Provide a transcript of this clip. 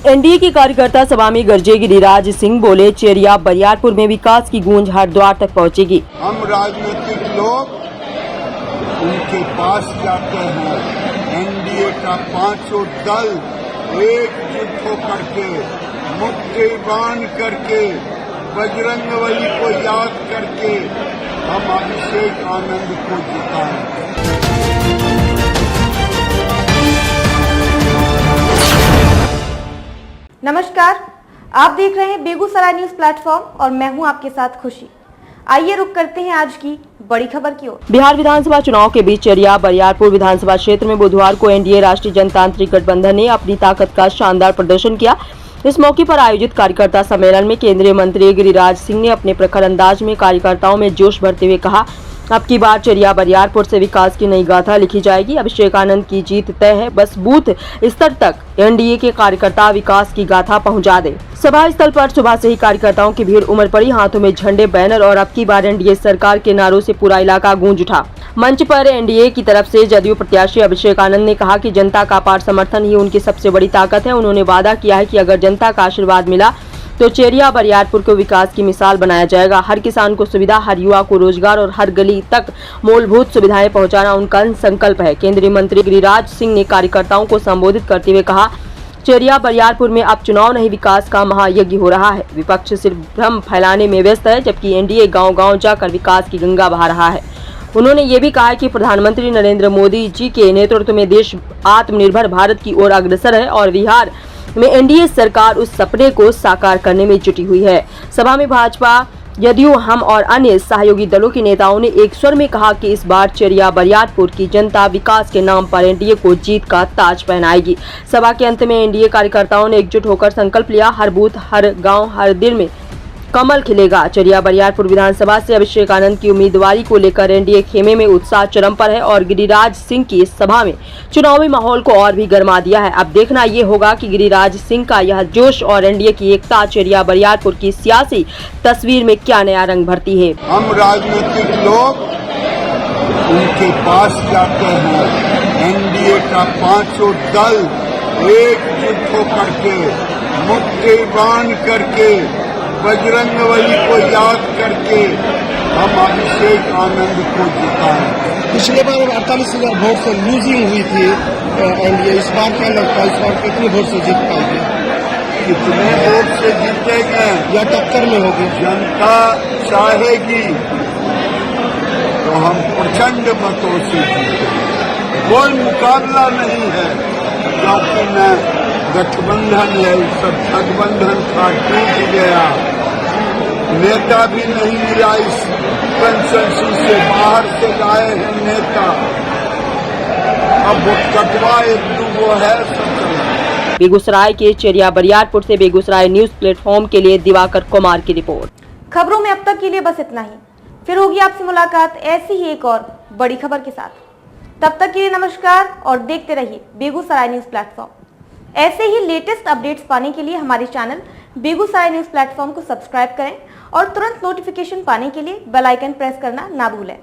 NDA की कार्यकर्ता सभा में गरजे गिरिराज सिंह बोले, चेरिया बरियारपुर में विकास की गूंज हरिद्वार तक पहुंचेगी। हम राजनीतिक लोग उनके पास जाते हैं। एनडीए का पांचों दल एकजुट होकर के, मुट्ठी बांध करके, बजरंगबली को याद करके हम अभिषेक आनंद को जिताएंगे। नमस्कार, आप देख रहे हैं बेगूसराय न्यूज प्लेटफॉर्म और मैं हूं आपके साथ खुशी। आइए रुक करते हैं आज की बड़ी खबर की ओर। बिहार विधानसभा चुनाव के बीच चेरिया बरियारपुर विधानसभा क्षेत्र में बुधवार को एनडीए राष्ट्रीय जनतांत्रिक गठबंधन ने अपनी ताकत का शानदार प्रदर्शन किया। इस मौके पर आयोजित कार्यकर्ता सम्मेलन में केंद्रीय मंत्री गिरिराज सिंह ने अपने प्रखर अंदाज में कार्यकर्ताओं में जोश भरते हुए कहा, अब की बार चेरिया बरियारपुर से विकास की नई गाथा लिखी जाएगी। अभिषेक आनंद की जीत तय है, बस बूथ स्तर तक एनडीए के कार्यकर्ता विकास की गाथा पहुंचा दे। सभा स्थल पर सुबह से ही कार्यकर्ताओं की भीड़ उमड़ पड़ी। हाथों में झंडे, बैनर और अब की बार एनडीए सरकार के नारों से पूरा इलाका गूंज उठा। मंच पर एनडीए की तरफ से जदयू प्रत्याशी अभिषेक आनंद ने कहा कि जनता का अपार समर्थन ही उनकी सबसे बड़ी ताकत है। उन्होंने वादा किया है कि अगर जनता का आशीर्वाद मिला तो चेरिया बरियारपुर को विकास की मिसाल बनाया जाएगा। हर किसान को सुविधा, हर युवा को रोजगार और हर गली तक मूलभूत सुविधाएं पहुंचाना उनका संकल्प है। केंद्रीय मंत्री गिरिराज सिंह ने कार्यकर्ताओं को संबोधित करते हुए कहा, चेरिया बरियारपुर में अब चुनाव नहीं, विकास का महायज्ञ हो रहा है। विपक्ष सिर्फ भ्रम फैलाने में व्यस्त है, जबकि एनडीए गांव-गांव जाकर विकास की गंगा बहा रहा है। उन्होंने ये भी कहा कि प्रधानमंत्री नरेंद्र मोदी जी के नेतृत्व में देश आत्मनिर्भर भारत की ओर अग्रसर है और बिहार में एनडीए सरकार उस सपने को साकार करने में जुटी हुई है। सभा में भाजपा, जदयू, हम और अन्य सहयोगी दलों के नेताओं ने एक स्वर में कहा कि इस बार चेरिया बरियारपुर की जनता विकास के नाम पर एनडीए को जीत का ताज पहनाएगी। सभा के अंत में एनडीए कार्यकर्ताओं ने एकजुट होकर संकल्प लिया, हर बूथ, हर गांव, हर दिल में कमल खिलेगा। चेरिया बरियारपुर विधानसभा से अभिषेक आनंद की उम्मीदवारी को लेकर एनडीए खेमे में उत्साह चरम पर है और गिरिराज सिंह की इस सभा में चुनावी माहौल को और भी गरमा दिया है। अब देखना ये होगा कि गिरिराज सिंह का यह जोश और एनडीए की एकता चेरिया बरियारपुर की सियासी तस्वीर में क्या नया रंग भरती है। हम राजनीतिक लोग उनके पास जाते हैं। एनडीए का पांचों दल एकजुट होकर के, मुट्ठी बांध करके, बजरंगबली को याद करके हम अभिषेक आनंद को जिताएंगे। पिछले बार 48,000 वोट से लूजिंग हुई थी एनडीए, इस बार क्या लगता है, इस बार कितने वोट से जीत पाएंगे? कितने वोट से जीतेंगे या टक्कर में होगी? जनता चाहेगी तो हम प्रचंड मतों से जीतेंगे। कोई मुकाबला नहीं है, क्योंकि न गठबंधन है, सब गठबंधन था, टूट गया। नेता भी नहीं मिला, इस कंसेंसस से बाहर से लाए हैं नेता। अब वो कटवा एक दो है। बेगूसराय के चेरिया बरियारपुर से बेगूसराय न्यूज प्लेटफॉर्म के लिए दिवाकर कुमार की रिपोर्ट। खबरों में अब तक के लिए बस इतना ही। फिर होगी आपसे मुलाकात ऐसी ही एक और बड़ी खबर के साथ। तब तक के लिए नमस्कार और देखते रहिए बेगूसराय न्यूज प्लेटफॉर्म। ऐसे ही लेटेस्ट अपडेट्स पाने के लिए हमारे चैनल बेगूसराय न्यूज प्लेटफॉर्म को सब्सक्राइब करें और तुरंत नोटिफिकेशन पाने के लिए बेल आइकन प्रेस करना ना भूलें।